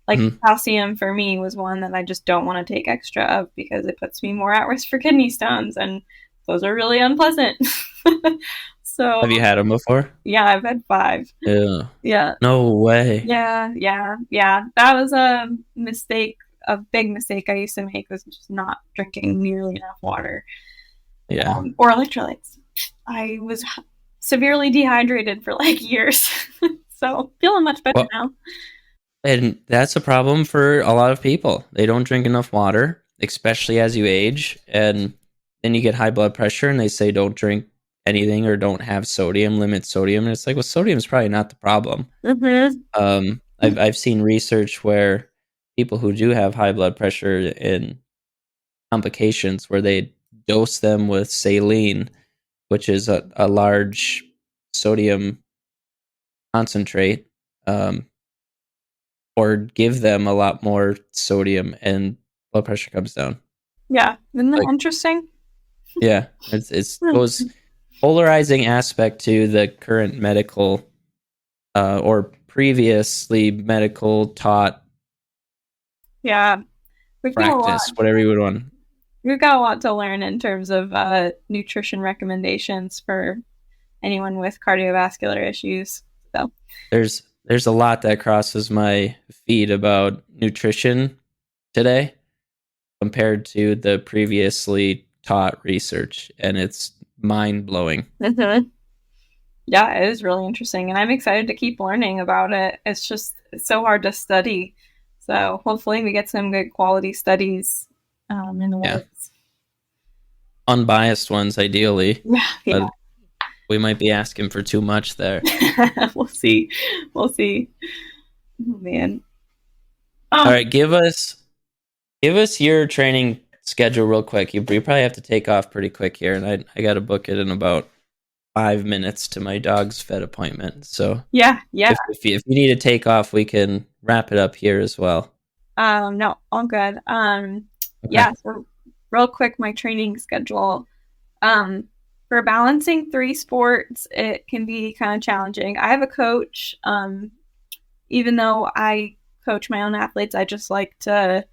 like calcium for me was one that I just don't want to take extra of because it puts me more at risk for kidney stones. And those are really unpleasant. So have you had them before? Yeah, I've had 5. Ew. Yeah. No way. Yeah. That was a mistake. A big mistake I used to make was just not drinking nearly enough water. Yeah. Or electrolytes. I was severely dehydrated for like years. So feeling much better now. And that's a problem for a lot of people. They don't drink enough water, especially as you age. And then you get high blood pressure and they say don't drink anything or don't have sodium, limit sodium. And it's like, well, sodium is probably not the problem. Mm-hmm. I've seen research where people who do have high blood pressure and complications where they dose them with saline, which is a large sodium concentrate, or give them a lot more sodium and blood pressure comes down. Yeah. Isn't that interesting? Yeah. It's those polarizing aspect to the current medical or previously medical taught practice, whatever you would want. We've got a lot to learn in terms of nutrition recommendations for anyone with cardiovascular issues. So there's a lot that crosses my feed about nutrition today compared to the previously taught research, and it's mind-blowing. Mm-hmm. Yeah, it is really interesting, and I'm excited to keep learning about it. It's so hard to study. So hopefully we get some good quality studies in the works. Unbiased ones, ideally. Yeah. But we might be asking for too much there. We'll see. Oh, man. All right, give us your training schedule real quick. You probably have to take off pretty quick here, and I got to book it in about 5 minutes to my dog's vet appointment. So yeah. If you need to take off, we can wrap it up here as well. No, all good. Okay. Yeah. So real quick, my training schedule. For balancing 3 sports, it can be kind of challenging. I have a coach. Even though I coach my own athletes, I just like to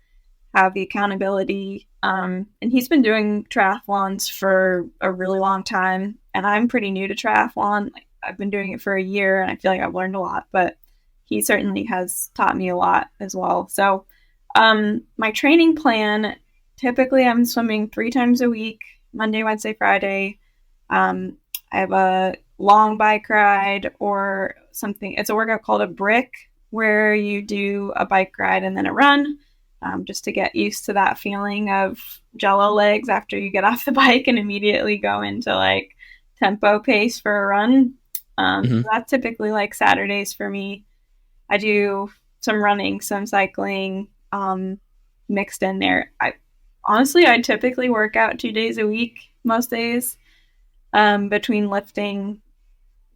have the accountability. And he's been doing triathlons for a really long time, and I'm pretty new to triathlon. I've been doing it for a year, and I feel like I've learned a lot, but he certainly has taught me a lot as well. So my training plan, typically I'm swimming 3 times a week, Monday, Wednesday, Friday. I have a long bike ride or something. It's a workout called a brick, where you do a bike ride and then a run, just to get used to that feeling of jello legs after you get off the bike and immediately go into like tempo pace for a run. Mm-hmm. So that's typically like Saturdays for me. I do some running, some cycling, mixed in there. I typically work out 2 days a week, most days, between lifting,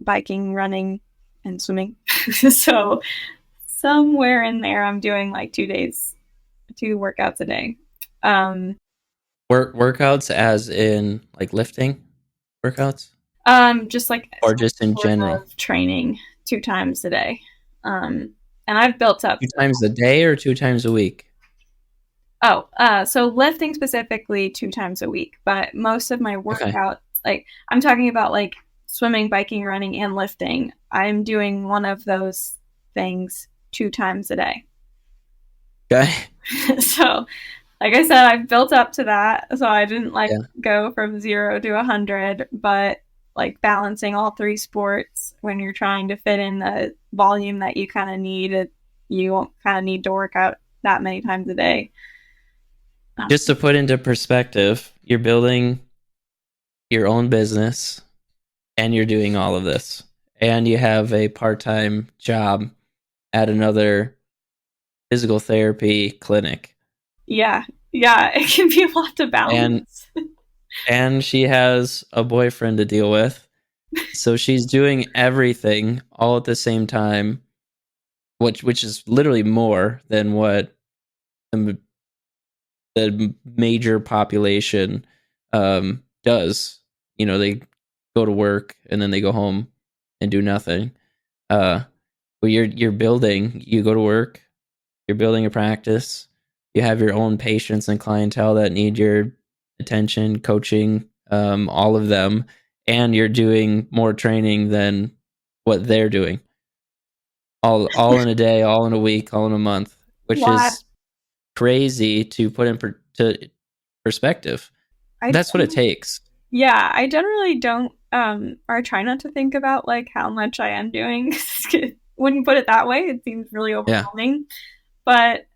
biking, running, and swimming. So somewhere in there, I'm doing like 2 workouts a day. Workouts as in like lifting workouts? Just like Or just in sort general? of training 2 times a day. And I've built up. 2 times a day or 2 times a week? So lifting specifically 2 times a week, but most of my Okay. workouts, like I'm talking about like swimming, biking, running, and lifting. I'm doing one of those things 2 times a day. Okay. So, like I said, I've built up to that. So I didn't Yeah. go from 0 to 100, but like balancing all 3 sports when you're trying to fit in the volume that you kind of need, you kind of need to work out that many times a day. Just to put into perspective, you're building your own business and you're doing all of this. And you have a part-time job at another physical therapy clinic. Yeah, it can be a lot to balance. And she has a boyfriend to deal with. So she's doing everything all at the same time, which is literally more than what the major population does. You know, they go to work and then they go home and do nothing. But you're building. You go to work. You're building a practice. You have your own patients and clientele that need your attention, coaching, all of them, and you're doing more training than what they're doing. All in a day, all in a week, all in a month, which is crazy to put in perspective. That's what it takes. Yeah, I generally don't, or try not to think about like how much I am doing. When you put it that way, it seems really overwhelming. Yeah. But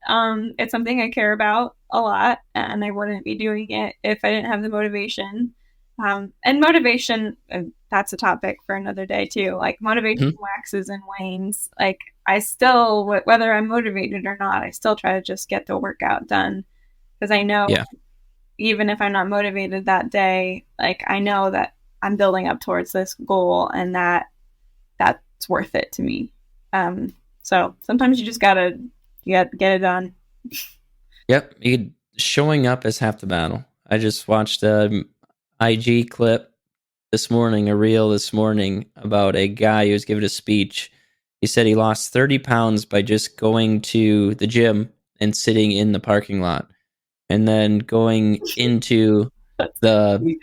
it's something I care about a lot, and I wouldn't be doing it if I didn't have the motivation. And motivation, that's a topic for another day too. Like motivation waxes and wanes. Like I still, whether I'm motivated or not, I still try to just get the workout done, because I know even if I'm not motivated that day, like I know that I'm building up towards this goal, and that's worth it to me. So sometimes you just gotta get it done. Yep, showing up is half the battle. I just watched a IG clip this morning, a reel this morning, about a guy who was giving a speech. He said he lost 30 pounds by just going to the gym and sitting in the parking lot, and then going into the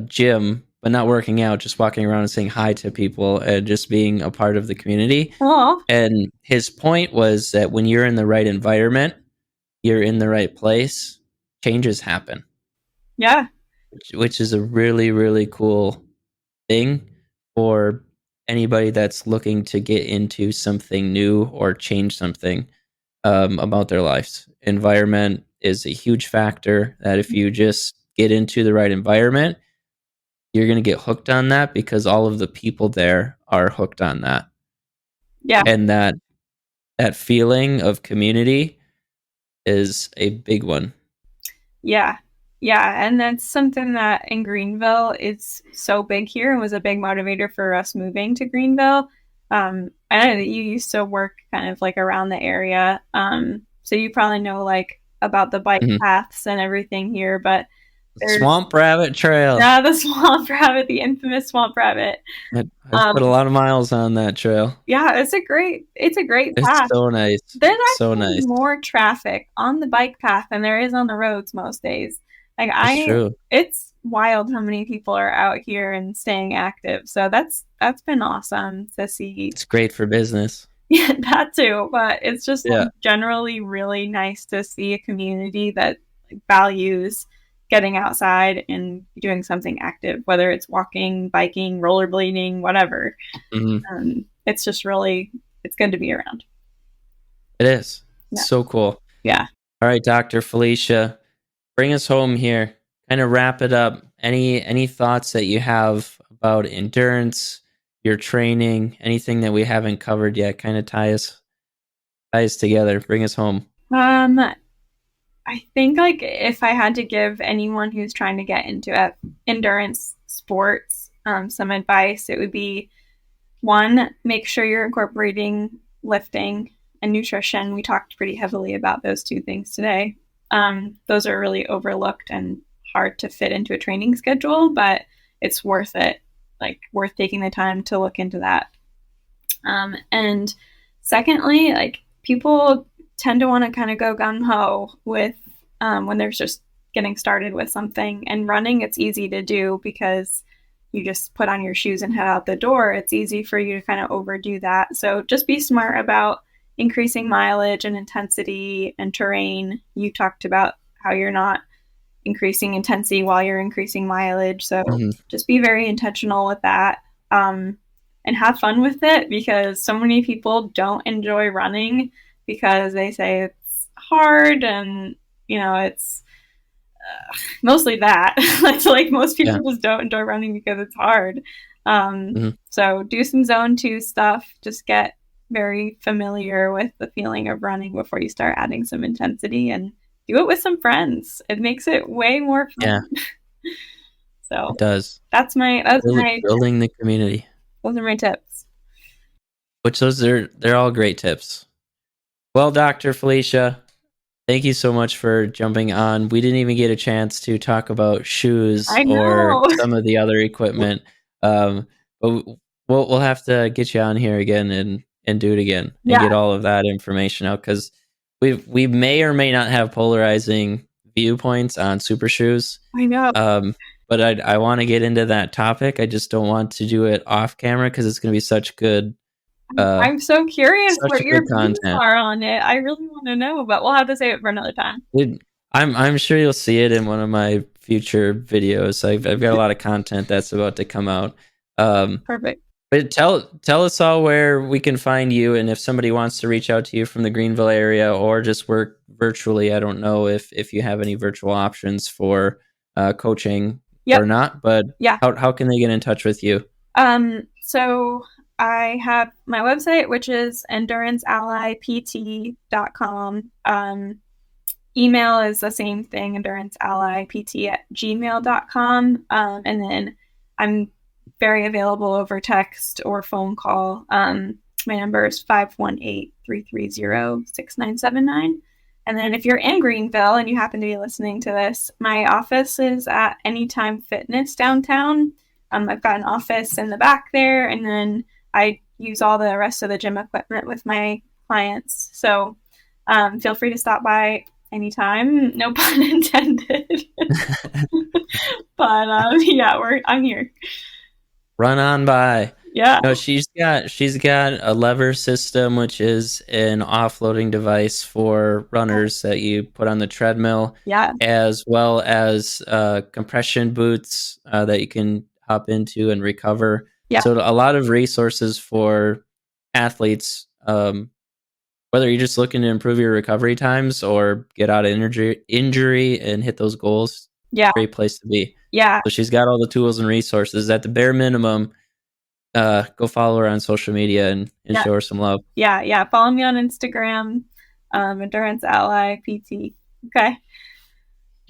gym, but not working out, just walking around and saying hi to people and just being a part of the community. Aww. And his point was that when you're in the right environment, you're in the right place, changes happen. Yeah. Which is a really, really cool thing for anybody that's looking to get into something new or change something about their lives. Environment is a huge factor, that if you just get into the right environment, you're going to get hooked on that, because all of the people there are hooked on that. Yeah. And that feeling of community is a big one. Yeah. Yeah. And that's something that in Greenville is so big here, and was a big motivator for us moving to Greenville. I know that you used to work kind of like around the area. So you probably know like about the bike paths and everything here, but Swamp Rabbit Trail. Yeah, the Swamp Rabbit, the infamous Swamp Rabbit. I've put a lot of miles on that trail. Yeah, it's a great path. It's so nice. There's actually more traffic on the bike path than there is on the roads most days. Like true. It's wild how many people are out here and staying active. So that's been awesome to see. It's great for business. Yeah, that too. But it's just generally really nice to see a community that values getting outside and doing something active, whether it's walking, biking, rollerblading, whatever. It's just really, it's good to be around. It is. Yeah. So cool. Yeah. All right, Dr. Felicia, bring us home here. Kind of wrap it up. Any thoughts that you have about endurance, your training, anything that we haven't covered yet? Kind of tie us together. Bring us home. I think like if I had to give anyone who's trying to get into endurance sports some advice, it would be, one, make sure you're incorporating lifting and nutrition. We talked pretty heavily about those two things today. Those are really overlooked and hard to fit into a training schedule, but it's worth it, like worth taking the time to look into that. And secondly, like people tend to want to kind of go gung-ho with when they're just getting started with something. And running, it's easy to do because you just put on your shoes and head out the door. It's easy for you to kind of overdo that. So just be smart about increasing mileage and intensity and terrain. You talked about how you're not increasing intensity while you're increasing mileage. So just be very intentional with that. And have fun with it, because so many people don't enjoy running because they say it's hard, and it's mostly that. It's like most people just don't enjoy running because it's hard. So do some zone 2 stuff. Just get very familiar with the feeling of running before you start adding some intensity, and do it with some friends. It makes it way more fun. Yeah. So it does. That's my building the community. Those are my tips. Which they're all great tips. Well, Dr. Felicia, thank you so much for jumping on. We didn't even get a chance to talk about shoes or some of the other equipment. But we'll have to get you on here again and do it again and get all of that information out, because we may or may not have polarizing viewpoints on super shoes. I know. But I want to get into that topic. I just don't want to do it off camera because it's going to be such good. I'm so curious what your views are on it. I really want to know, but we'll have to save it for another time. I'm sure you'll see it in one of my future videos. I've got a lot of content that's about to come out. Perfect. But tell us all where we can find you, and if somebody wants to reach out to you from the Greenville area or just work virtually. I don't know if you have any virtual options for coaching or not, but how can they get in touch with you? So I have my website, which is enduranceallypt.com. Email is the same thing, enduranceallypt@gmail.com. And then I'm very available over text or phone call. My number is 518-330-6979. And then if you're in Greenville and you happen to be listening to this, my office is at Anytime Fitness downtown. I've got an office in the back there, and then I use all the rest of the gym equipment with my clients. So feel free to stop by anytime. No pun intended. But I'm here. Run on by. Yeah. No, she's got a lever system, which is an offloading device for runners that you put on the treadmill. Yeah. As well as compression boots that you can hop into and recover. Yeah. So a lot of resources for athletes, whether you're just looking to improve your recovery times or get out of injury and hit those goals. Yeah. Great place to be. Yeah. So she's got all the tools and resources. At the bare minimum, go follow her on social media and show her some love. Yeah. Follow me on Instagram, Endurance Ally PT. Okay.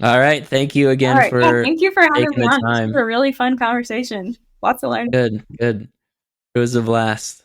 All right. Thank you again thank you for having me on. Time. This was a really fun conversation. Lots to learn. Good. It was a blast.